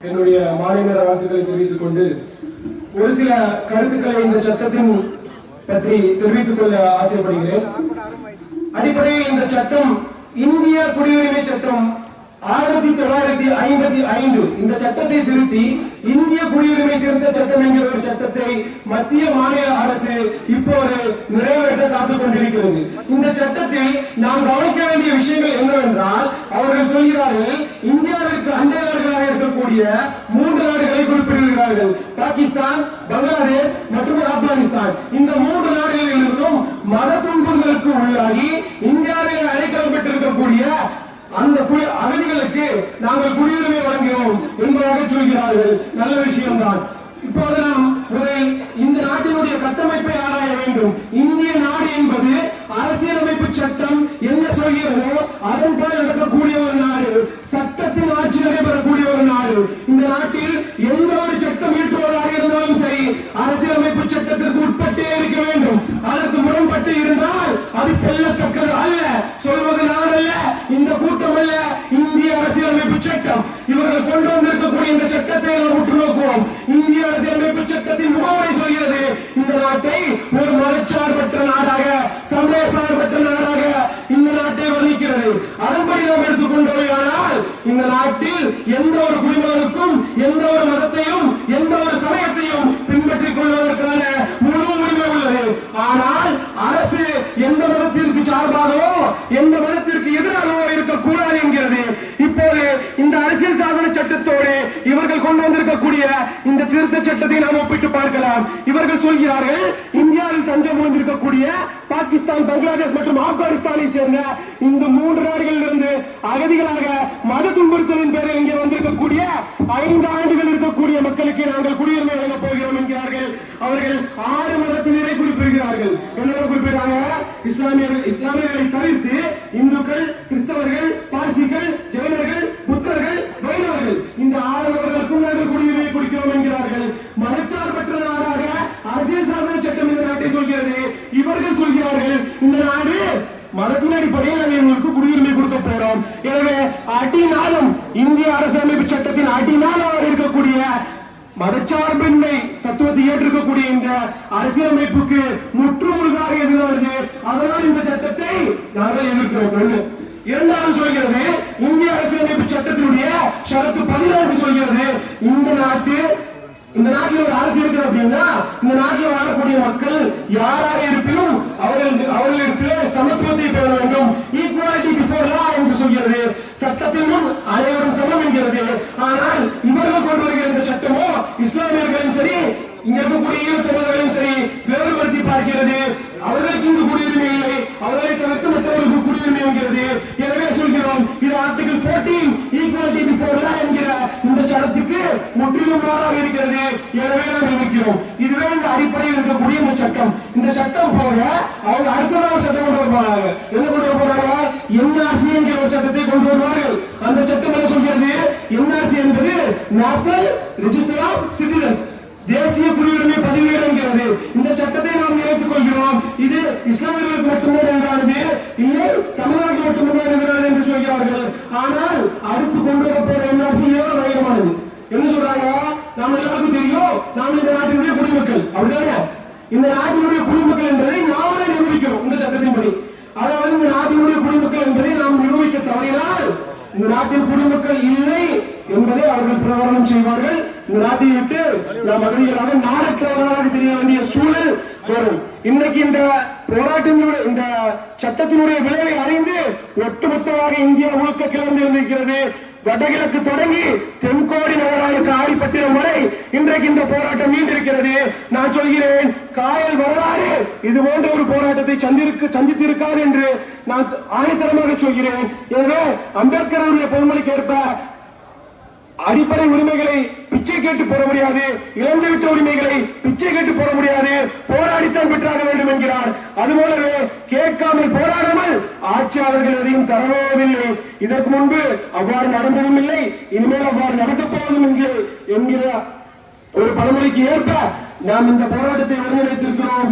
என்னுடைய மாலை நேர வாழ்த்துக்களை தெரிவித்துக் கொண்டு ஒரு சில கருத்துக்களை இந்த சட்டத்தின் பற்றி தெரிவித்துக் கொள்ள ஆசைப்படுகிறேன். அடிப்படையில் இந்த சட்டம் இந்திய குடியுரிமை சட்டம் 1955 இந்த சட்டத்தை திருத்தி இந்திய குடியுரிமை திருத்த சட்டம் என்கிற ஒரு சட்டத்தை மத்திய மாநில அரசு இப்போது நிறைவேற்ற காத்துக் கொண்டிருக்கிறது. இந்த சட்டத்தில் நாம் கவனிக்க வேண்டிய விஷயங்கள் என்னவென்றால், அவர்கள் சொல்கிறார்கள் இந்தியாவிற்கு அண்டை நாடுகளாக இருக்கக்கூடிய 3 நாடுகளை குறிப்பிடுகிறார்கள். பாகிஸ்தான், பங்களாதேஷ் மற்றும் ஆப்கானிஸ்தான். இந்த 3 நாடுகளில் இருந்தும் மத துன்புறுத்தலுக்கு உள்ளாகி இந்தியாவில் அடைக்கலம் பெற்றிருக்கக்கூடிய அந்த அகதிகளுக்கு நாங்கள் குடியுரிமை வழங்குகிறோம் என்பதாக சொல்கிறார்கள். நல்ல விஷயம்தான். இப்போது நாம் முதலில் இந்த நாட்டினுடைய கட்டமைப்பை ஆராய வேண்டும். இந்திய நாடு என்பது அரசியலமைப்பு சட்டம் என்ன சொல்கிறதோ அதன்படி நடக்கக்கூடிய ஒரு நாடு, சட்டத்தின் ஆட்சி நடைபெறக்கூடிய ஒரு நாடு. இந்த நாட்டில் எந்த ஒரு சட்டம் ஈட்டுவதாக இருந்தாலும் சரி, அரசியலமைப்பு சட்டத்திற்கு உட்பட்டே இருக்க வேண்டும். அதற்கு முரண்பட்டு இருந்தால் அது செல்லத்தக்கது அல்ல. சொல்வது நான் அல்ல, இந்த கூட்டம் அல்ல, இந்திய அரசியலமைப்பு சட்டம். இவர்கள் கொண்டு வந்திருக்கக்கூடிய இந்த சட்டத்தை நாம் உற்று நோக்குவோம். இந்திய அரசியலமைப்பு சட்டத்தின் முகவரை சொல்கிறது, இந்த நாட்டை ஒரு மதச்சார்பற்ற நாடாக, சமய சார்பற்ற நாடாக இந்த நாட்டை வர்ணிக்கிறது. அதன்படி நாம் எடுத்துக்கொண்டோமானால் இந்த நாட்டில் எந்த ஒரு குடிமகனுக்கும் எந்த ஒரு மதத்தையும் எந்த ஒரு சமயத்தையும் பின்பற்றிக் கொள்வதற்கான முழு உரிமை உள்ளது. ஆனால் அரசு எந்த மதத்திற்கு சார்பாகவோ எந்த மதத்திற்கு எதிராகவோ இருக்கக்கூடாது என்கிறது. இப்போது இந்த அரசியல் சாசன சட்டத்தோடு இவர்கள் கொண்டு வந்திருக்கக்கூடிய இந்த திருத்த சட்டத்தை நாம் ஒப்பிட்டு பார்க்கலாம். இவர்கள் சொல்கிறார்கள், இந்தியாவில் தஞ்சம் புகுந்திருக்கக்கூடிய பாகிஸ்தான், பங்களாதேஷ் மற்றும் ஆப்கானிஸ்தானை சேர்ந்த இந்த 3 நாடுகளில் இருந்து அகதிகளாக மத துன்புறுத்தலின் பேரில் இங்கே வந்திருக்கக்கூடிய 5 ஆண்டுகள் இருக்கக்கூடிய மக்களுக்கு நாங்கள் குடியுரிமை வழங்கப் போகிறோம் என்கிறார்கள். அவர்கள் 6 மதத்தினரை குறிப்பிடுகிறார்கள். என்ன குறிப்பிடுறாங்க? இஸ்லாமியர்களை தவிர்த்து இந்துக்கள், கிறிஸ்தவர்கள், பார்சிகள், ஜெயினர்கள், புத்தர்கள், வைணவர்கள், இந்த 6 நபர்களுக்கும் நாங்கள் குடியுரிமை கொடுக்கிறோம் என்கிறார்கள். மதச்சார்பற்ற நாடாக அரசியல் சாசன சட்டம் இந்த நாட்டை சொல்கிறது. இவர்கள் சொல்கிறார்கள், இந்த நாடு மதத்தின் அடிப்படையில் நாங்கள் எங்களுக்கு குடியுரிமை கொடுக்க போறோம். எனவே அடிநாளும் இந்திய அரசியலமைப்பு சட்டத்தின் அடிநாளாக இருக்கக்கூடிய மதச்சார்பின்மை தத்துவத்தை ஏற்றிருக்கக்கூடிய இந்த அரசியலமைப்புக்கு முற்றுமுழுதாக எதிரானது. அதனால் இந்த சட்டத்தை நாங்கள் எதிர்க்கிறோம். இரண்டாவது சொல்கிறது, இந்திய அரசியலமைப்பு சட்டத்தினுடைய ஷரத்து 14 சொல்கிறது, இந்த நாட்டில் ஒரு அரசு இருக்கிறது அப்படின்னா இந்த நாட்டில் வாழக்கூடிய மக்கள் யாராக இருப்பினும் அவர்களுக்கு சமத்துவத்தை பெற வேண்டும். ஈக்குவாலிட்டி பிஃபோர் லா என்று சொல்கிறது. சட்டத்தின் முன் அனைவரும் சமம் என்கிறது. ஆனால் இவர்கள் கொண்டு வருகிற இந்த சட்டமோ இஸ்லாமியர்களையும் சரி, இங்க இருக்கக்கூடிய ஈழத்தமிழர்களையும் சரி வேறுபடுத்தி பார்க்கிறது. அவர்களுக்கு இங்கு குடியுரிமை இல்லை, அவர்களை தவிர்த்து மற்றவர்களுக்கு குடியுரிமை என்கிறது. எனவே சொல்கிறோம், இது ஆர்டிகல் 14 ஈக்குவாலிட்டி பிஃபோர் லா என்கிற இந்த சட்டத்துக்கு முற்றிலும் மாறாக இருக்கிறது. எனவே நாம் எதிர்க்கிறோம். இதுவே இந்த அடிப்படையில் இருக்கக்கூடிய இந்த சட்டம். இந்த சட்டம் போக அவங்க அடுத்ததாக ஒரு சட்டம் கொண்டு வருவாங்க. என்ன கொண்டு வருவாங்க? என்ஆர்சி என்கிற ஒரு சட்டத்தை கொண்டு வருவார்கள். அந்த சட்டம் என்ன சொல்கிறது? என்ஆர்சி என்பது நேஷனல் ரெஜிஸ்டர் ஆஃப் சிட்டிசன்ஸ், தேசிய குடியுரிமை பதிவேடு என்கிறது. இந்த சட்டத்தை நாம் ஏற்றுக் கொள்கிறோம். இது இஸ்லாமியர்களுக்கு மட்டும்தான் எதிரானது, இல்லை தமிழ்நாட்டில் மட்டும்தான் எதிரானது என்று சொல்கிறார்கள். ஆனால் அடுத்து கொண்டு வரப்போற என்ஆர்சி பயங்கரமானது. என்ன சொல்றாங்க? நாம் எல்லாருக்கும் தெரியும், நாம் இந்த நாட்டினுடைய குடிமக்கள். அப்படிதானே? இந்த நாட்டினுடைய குடிமக்கள் என்பதை நாமளே நிரூபிக்கிறோம் இந்த சட்டத்தின்படி. அதாவது இந்த நாட்டினுடைய குடிமக்கள் என்பதை நாம் நிரூபிக்க தவறினால் இந்த நாட்டின் குடிமக்கள் இல்லை என்பதை அவர்கள் பிரகடனம் செய்வார்கள். இந்த நாட்டை விட்டு நாம் அகதிகளாக நாடற்றவர்களாக தெரிய வேண்டிய சூழல் வரும். இன்னைக்கு இந்த போராட்டத்தினுடைய இந்த சட்டத்தினுடைய விளைவை அறிந்து ஒட்டுமொத்தமாக இந்தியா முழுக்க கிளம்பி இருந்திருக்கிறது. வடகிழக்கு தொடங்கி தென்கோடி நகரான காயல்பட்டினம் வரை இன்றைக்கு இந்த போராட்டம் நீண்டிருக்கிறது. நான் சொல்கிறேன், காயல் வரலாறு இது போன்ற ஒரு போராட்டத்தை சந்தித்திருக்கார் என்று நான் ஆணித்தரமாக சொல்கிறேன். எனவே அம்பேத்கருடைய பொன்மொழிக்கு ஏற்ப அடிப்படை உரிமைகளை பிச்சை கேட்டு போட முடியாது, இழந்து விட்ட உரிமைகளை பிச்சை கேட்டு போட முடியாது, போராடித்தான் பெற்றாக வேண்டும் என்கிறார். அதுபோலவே கேட்காமல் போராடாமல் ஆட்சியாளர்கள் எதையும் தரவோதில்லை. இதற்கு முன்பு அவ்வாறு நடந்ததும் இல்லை, இனிமேல் அவ்வாறு நடக்கப் போவதும் என்கிற ஒரு பழமொழிக்கு ஏற்ப நாம் இந்த போராட்டத்தை ஒருங்கிணைத்திருக்கிறோம்.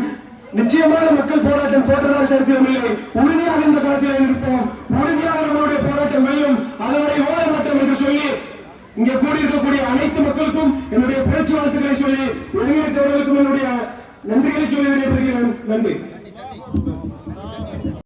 நிச்சயமான மக்கள் போராட்டம் போட்டதாக சரித்திரம் இல்லை. உறுதியாக இந்த காலத்தில் இருப்போம். உறுதியாக நம்மளுடைய போராட்டம் வெல்லும். அதுவரை ஓட மாட்டோம் என்று சொல்லி இங்கே கூடியிருக்கக்கூடிய அனைத்து மக்களுக்கும் என்னுடைய புரட்சி வாழ்த்துக்களை சொல்லி ஒருங்கிணைத்தவர்களுக்கும் என்னுடைய நன்றிகளை சொல்லி விடைபெறுகிறேன். நன்றி.